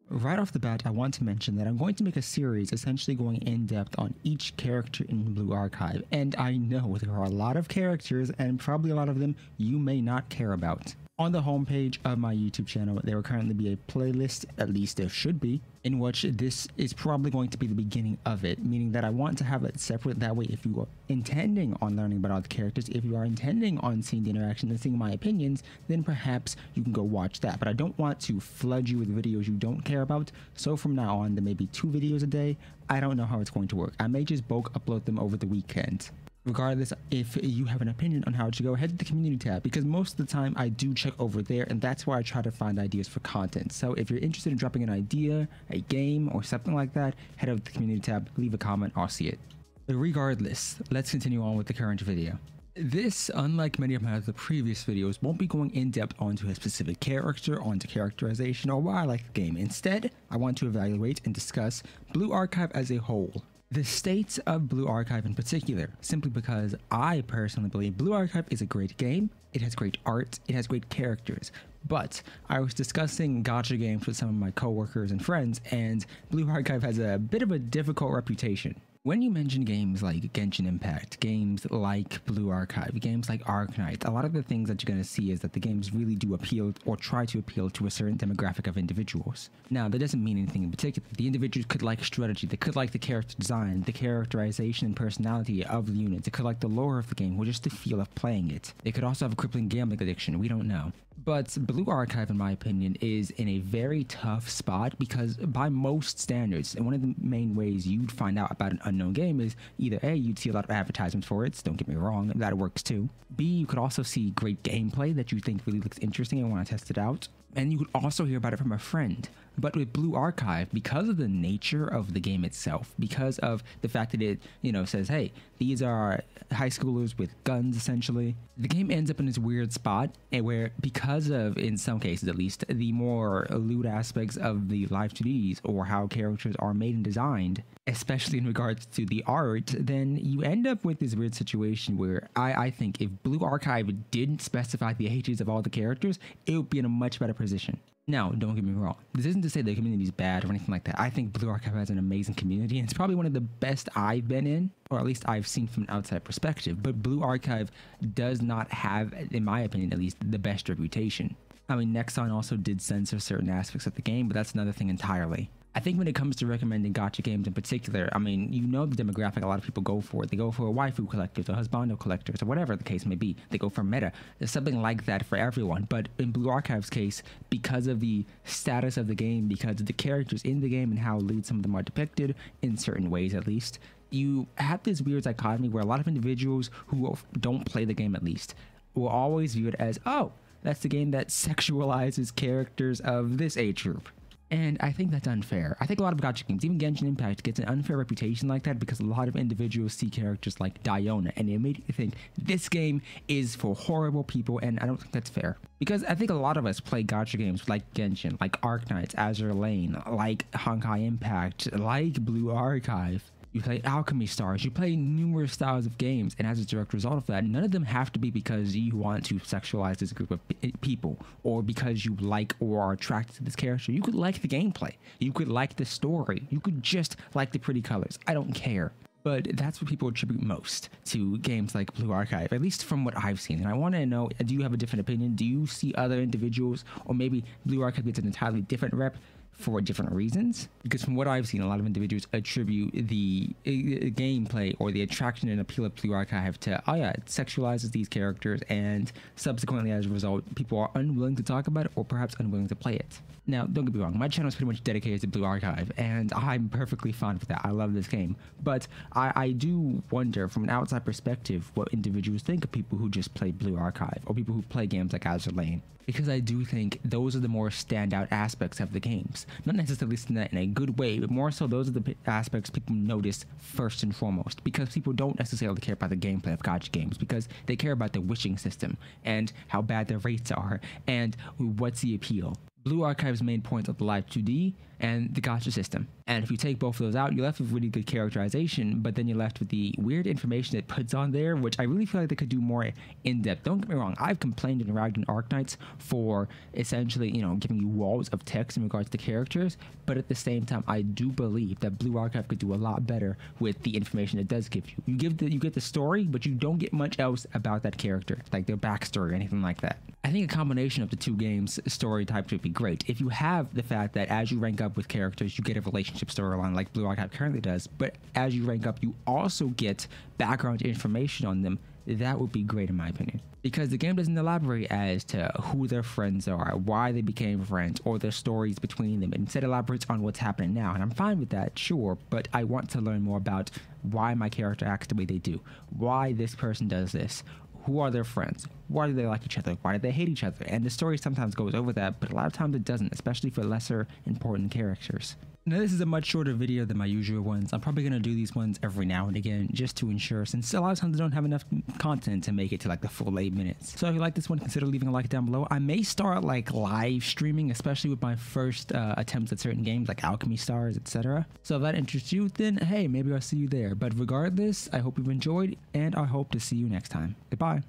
Right off the bat, I want to mention that I'm going to make a series essentially going in depth on each character in Blue Archive, and I know there are a lot of characters and probably a lot of them you may not care about. On the homepage of my YouTube channel, there will currently be a playlist, at least there should be, in which this is probably going to be the beginning of it, meaning that I want to have it separate. That way, if you are intending on learning about all the characters, if you are intending on seeing the interaction and seeing my opinions, then perhaps you can go watch that. But I don't want to flood you with videos you don't care about, so from now on, there may be 2 videos a day. I don't know how it's going to work. I may just bulk upload them over the weekend. Regardless, if you have an opinion on how to go, head to the community tab, because most of the time I do check over there, and that's where I try to find ideas for content. So if you're interested in dropping an idea, a game, or something like that, head over to the community tab, leave a comment, I'll see it. But regardless, let's continue on with the current video. This, unlike many of my other previous videos, won't be going in depth onto a specific character, onto characterization, or why I like the game. Instead, I want to evaluate and discuss Blue Archive as a whole. The states of Blue Archive in particular, simply because I personally believe Blue Archive is a great game, it has great art, it has great characters, but I was discussing gacha games with some of my coworkers and friends, and Blue Archive has a bit of a difficult reputation. When you mention games like Genshin Impact, games like Blue Archive, games like Arknight, a lot of the things that you're going to see is that the games really do appeal or try to appeal to a certain demographic of individuals. Now, that doesn't mean anything in particular. The individuals could like strategy, they could like the character design, the characterization and personality of the units, they could like the lore of the game or just the feel of playing it. They could also have a crippling gambling addiction, we don't know. But Blue Archive, in my opinion, is in a very tough spot because by most standards, and one of the main ways you'd find out about an unknown game is either A, you'd see a lot of advertisements for it, don't get me wrong, that works too. B, you could also see great gameplay that you think really looks interesting and want to test it out. And you could also hear about it from a friend. But with Blue Archive, because of the nature of the game itself, because of the fact that it, says, hey, these are high schoolers with guns, essentially, the game ends up in this weird spot where, because of, in some cases at least, the more lewd aspects of the live 2Ds or how characters are made and designed, especially in regards to the art, then you end up with this weird situation where I think if Blue Archive didn't specify the ages of all the characters, it would be in a much better position. Now, don't get me wrong. This isn't to say the community is bad or anything like that. I think Blue Archive has an amazing community, and it's probably one of the best I've been in, or at least I've seen from an outside perspective. But Blue Archive does not have, in my opinion at least, the best reputation. I mean, Nexon also did censor certain aspects of the game, but that's another thing entirely. I think when it comes to recommending gacha games in particular, I mean, the demographic a lot of people go for. They go for waifu collectors or husbando collectors or whatever the case may be. They go for meta. There's something like that for everyone. But in Blue Archive's case, because of the status of the game, because of the characters in the game and how lewd some of them are depicted, in certain ways at least, you have this weird dichotomy where a lot of individuals who don't play the game at least will always view it as, oh, that's the game that sexualizes characters of this age group. And I think that's unfair. I think a lot of gacha games, even Genshin Impact, gets an unfair reputation like that because a lot of individuals see characters like Diona and they immediately think this game is for horrible people, and I don't think that's fair. Because I think a lot of us play gacha games like Genshin, like Arknights, Azure Lane, like Shanghai Impact, like Blue Archive. You play Alchemy Stars, you play numerous styles of games, and as a direct result of that, none of them have to be because you want to sexualize this group of people, or because you like or are attracted to this character. You could like the gameplay, you could like the story, you could just like the pretty colors. I don't care. But that's what people attribute most to games like Blue Archive, at least from what I've seen. And I want to know, do you have a different opinion? Do you see other individuals, or maybe Blue Archive gets an entirely different rep for different reasons? Because from what I've seen, a lot of individuals attribute the gameplay or the attraction and appeal of Blue Archive to, oh yeah, it sexualizes these characters, and subsequently as a result, people are unwilling to talk about it or perhaps unwilling to play it. Now, don't get me wrong, my channel is pretty much dedicated to Blue Archive, and I'm perfectly fine with that. I love this game. But I do wonder, from an outside perspective, what individuals think of people who just play Blue Archive, or people who play games like Azure Lane. Because I do think those are the more standout aspects of the games. Not necessarily in a good way, but more so those are the aspects people notice first and foremost. Because people don't necessarily care about the gameplay of gacha games, because they care about the wishing system, and how bad the rates are, and what's the appeal. Blue Archive's main points are the live 2D and the gacha system. And if you take both of those out, you're left with really good characterization, but then you're left with the weird information it puts on there, which I really feel like they could do more in depth. Don't get me wrong, I've complained and ragged on Arknights for essentially, giving you walls of text in regards to characters, but at the same time, I do believe that Blue Archive could do a lot better with the information it does give you. You get the story, but you don't get much else about that character, like their backstory or anything like that. I think a combination of the two games' story types would be great. If you have the fact that as you rank up with characters, you get a relationship storyline like Blue Archive currently does, but as you rank up, you also get background information on them, that would be great in my opinion. Because the game doesn't elaborate as to who their friends are, why they became friends, or their stories between them. Instead, it elaborates on what's happening now. And I'm fine with that, sure, but I want to learn more about why my character acts the way they do, why this person does this, who are their friends, why do they like each other, why do they hate each other. And the story sometimes goes over that, but a lot of times it doesn't, especially for lesser important characters. Now, this is a much shorter video than my usual ones. I'm probably going to do these ones every now and again just to ensure, since a lot of times I don't have enough content to make it to like the full 8 minutes. So if you like this one, consider leaving a like down below. I may start like live streaming, especially with my first attempts at certain games like Alchemy Stars, etc. So if that interests you, then hey, maybe I'll see you there. But regardless, I hope you've enjoyed, and I hope to see you next time. Goodbye.